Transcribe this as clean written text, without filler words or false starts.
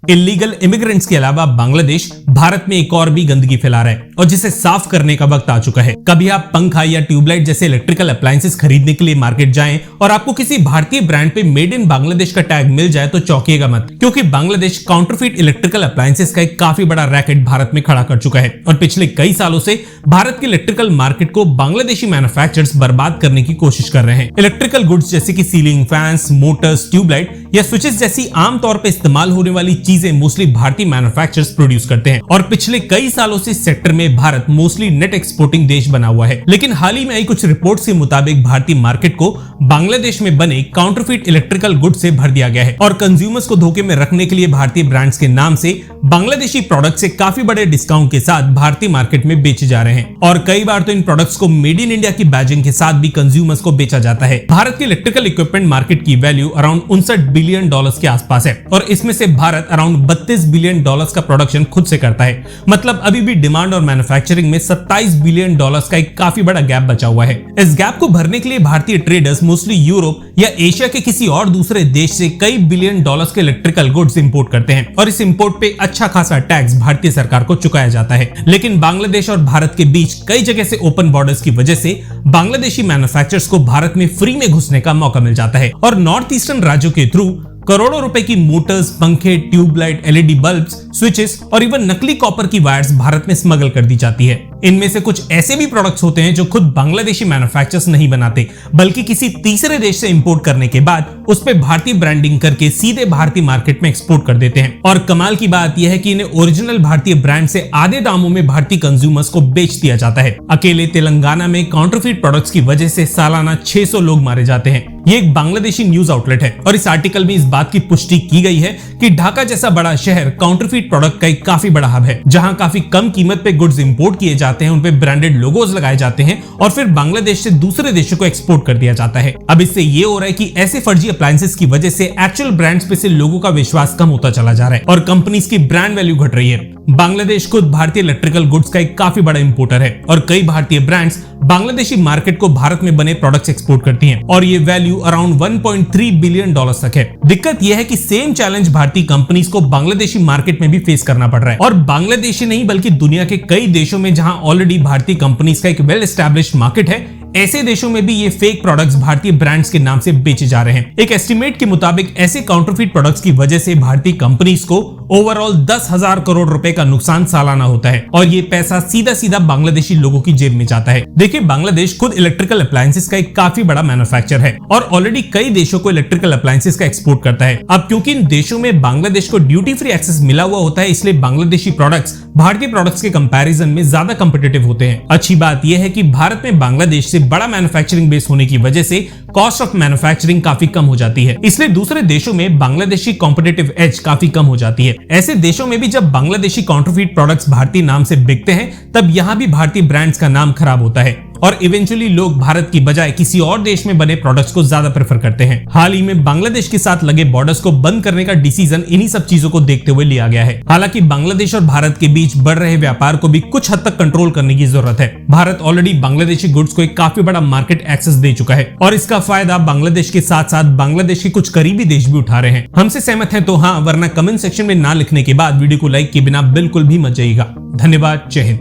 Illegal immigrants के अलावा बांग्लादेश भारत में एक और भी गंदगी फैला रहा है और जिसे साफ करने का वक्त आ चुका है। कभी आप पंखा या ट्यूबलाइट जैसे इलेक्ट्रिकल अप्लायंसेस खरीदने के लिए मार्केट जाएं और आपको किसी भारतीय ब्रांड पे मेड इन बांग्लादेश का टैग मिल जाए तो चौंकिएगा मत, क्योंकि बांग्लादेश काउंटरफीट इलेक्ट्रिकल अप्लायंसेस का एक काफी बड़ा रैकेट भारत में खड़ा कर चुका है और पिछले कई सालों से भारत के इलेक्ट्रिकल मार्केट को बांग्लादेशी मैन्युफैक्चरर्स बर्बाद करने की कोशिश कर रहे हैं। इलेक्ट्रिकल गुड्स जैसे कि सीलिंग फैंस, मोटर्स, ट्यूबलाइट या स्विचेस जैसी आमतौर पर इस्तेमाल होने वाली चीजें मोस्टली भारतीय मैन्युफैक्चरर्स प्रोड्यूस करते हैं और पिछले कई सालों से सेक्टर में भारत मोस्टली नेट एक्सपोर्टिंग देश बना हुआ है। लेकिन हाल ही में आई कुछ रिपोर्ट्स के मुताबिक भारतीय मार्केट को बांग्लादेश में बने काउंटरफीट इलेक्ट्रिकल गुड्स से भर दिया गया है और कंज्यूमर्स को धोखे में रखने के लिए भारतीय ब्रांड्स के नाम से बांग्लादेशी प्रोडक्ट्स से काफी बड़े डिस्काउंट के साथ भारतीय मार्केट में बेचे जा रहे हैं और कई बार तो इन प्रोडक्ट्स को मेड इन इंडिया की बैजिंग के साथ भी कंज्यूमर्स को बेचा जाता है। भारत के इलेक्ट्रिकल इक्विपमेंट मार्केट की वैल्यू अराउंड $59 बिलियन के आसपास है और इसमें से भारत अराउंड $32 बिलियन का प्रोडक्शन खुद से करता है। मतलब अभी भी डिमांड और मैन्युफैक्चरिंग में $27 बिलियन का एक काफी बड़ा गैप बचा हुआ है। इस गैप को भरने के लिए भारतीय ट्रेडर्स मोस्टली यूरोप या एशिया के किसी और दूसरे देश से कई बिलियन डॉलर्स के इलेक्ट्रिकल गुड्स इंपोर्ट करते हैं और इस इंपोर्ट पे अच्छा खासा टैक्स भारतीय सरकार को चुकाया जाता है। लेकिन बांग्लादेश और भारत के बीच कई जगह से ओपन बॉर्डर्स की वजह से बांग्लादेशी मैन्युफैक्चरर्स को भारत में फ्री में घुसने का मौका मिल जाता है और नॉर्थ ईस्टर्न राज्यों के थ्रू करोड़ों रुपए की मोटर्स, पंखे, ट्यूबलाइट, एलईडी बल्ब्स, स्विचेस और इवन नकली कॉपर की वायर्स भारत में स्मगल कर दी जाती है। इनमें से कुछ ऐसे भी प्रोडक्ट्स होते हैं जो खुद बांग्लादेशी मैन्युफैक्चरर्स नहीं बनाते बल्कि किसी तीसरे देश से इंपोर्ट करने के बाद उस पे भारतीय ब्रांडिंग करके सीधे भारतीय मार्केट में एक्सपोर्ट कर देते हैं। और कमाल की बात यह है कि इन्हें ओरिजिनल भारतीय ब्रांड से आधे दामों में भारतीय कंज्यूमर्स को बेच दिया जाता है। अकेले तेलंगाना में काउंटरफीट प्रोडक्ट्स की वजह से सालाना 600 लोग मारे जाते हैं। ये एक बांग्लादेशी न्यूज आउटलेट है और इस आर्टिकल में इस बात की पुष्टि की गई है कि ढाका जैसा बड़ा शहर काउंटरफीट प्रोडक्ट का एक काफी बड़ा हब है, जहां काफी कम कीमत पे गुड्स इंपोर्ट किए जाते हैं, उन पे ब्रांडेड लोगोज लगाए जाते हैं और फिर बांग्लादेश से दूसरे देशों को एक्सपोर्ट कर दिया जाता है। अब इससे ये हो रहा है कि ऐसे फर्जी अप्लायंसेस की वजह से एक्चुअल ब्रांड्स पे से लोगों का विश्वास कम होता चला जा रहा है और कंपनीज की ब्रांड वैल्यू घट रही है। बांग्लादेश खुद भारतीय इलेक्ट्रिकल गुड्स का एक काफी बड़ा इंपोर्टर है और कई भारतीय ब्रांड्स बांग्लादेशी मार्केट को भारत में बने प्रोडक्ट्स एक्सपोर्ट करती हैं और ये वैल्यू अराउंड $1.3 बिलियन तक है। दिक्कत यह है कि सेम चैलेंज भारतीय कंपनीज को बांग्लादेशी मार्केट में भी फेस करना पड़ रहा है और बांग्लादेश नहीं बल्कि दुनिया के कई देशों में जहां ऑलरेडी भारतीय कंपनीज का एक वेल एस्टैब्लिश्ड मार्केट है, ऐसे देशों में भी ये फेक प्रोडक्ट्स भारतीय ब्रांड्स के नाम से बेचे जा रहे हैं। एक एस्टिमेट के मुताबिक ऐसे काउंटरफीट प्रोडक्ट्स की वजह से भारतीय कंपनीज को ओवरऑल 10,000 करोड़ रुपए का नुकसान सालाना होता है और ये पैसा सीधा सीधा बांग्लादेशी लोगों की जेब में जाता है। देखिए, बांग्लादेश खुद इलेक्ट्रिकल अप्लायंसेस का एक काफी बड़ा मैन्युफैक्चरर है और ऑलरेडी कई देशों को इलेक्ट्रिकल अप्लायंसेस का एक्सपोर्ट करता है। अब क्योंकि इन देशों में बांग्लादेश को ड्यूटी फ्री एक्सेस मिला हुआ होता है, इसलिए बांग्लादेशी प्रोडक्ट्स भारतीय प्रोडक्ट्स के कंपैरिजन में ज्यादा कंपिटिटिव होते हैं। अच्छी बात यह है कि भारत में बांग्लादेश से बड़ा मैन्युफैक्चरिंग बेस होने की वजह से कॉस्ट ऑफ मैन्युफैक्चरिंग काफी कम हो जाती है, इसलिए दूसरे देशों में बांग्लादेशी कॉम्पिटिटिव एज काफी कम हो जाती है। ऐसे देशों में भी जब बांग्लादेशी काउंटरफीट प्रोडक्ट्स भारतीय नाम से बिकते हैं, तब यहाँ भी भारतीय ब्रांड्स का नाम खराब होता है और इवेंचुअली लोग भारत की बजाय किसी और देश में बने प्रोडक्ट्स को ज्यादा प्रेफर करते हैं। हाल ही में बांग्लादेश के साथ लगे बॉर्डर्स को बंद करने का डिसीजन इन्हीं सब चीजों को देखते हुए लिया गया है। हालांकि बांग्लादेश और भारत के बीच बढ़ रहे व्यापार को भी कुछ हद तक कंट्रोल करने की जरूरत है। भारत ऑलरेडी बांग्लादेशी गुड्स को एक काफी बड़ा मार्केट एक्सेस दे चुका है और इसका फायदा बांग्लादेश के साथ साथ बांग्लादेश के कुछ करीबी देश भी उठा रहे हैं। हमसे सहमत हैं तो हाँ, वरना कमेंट सेक्शन में ना लिखने के बाद वीडियो को लाइक किए बिना बिल्कुल भी मत जाइएगा। धन्यवाद। जय हिंद।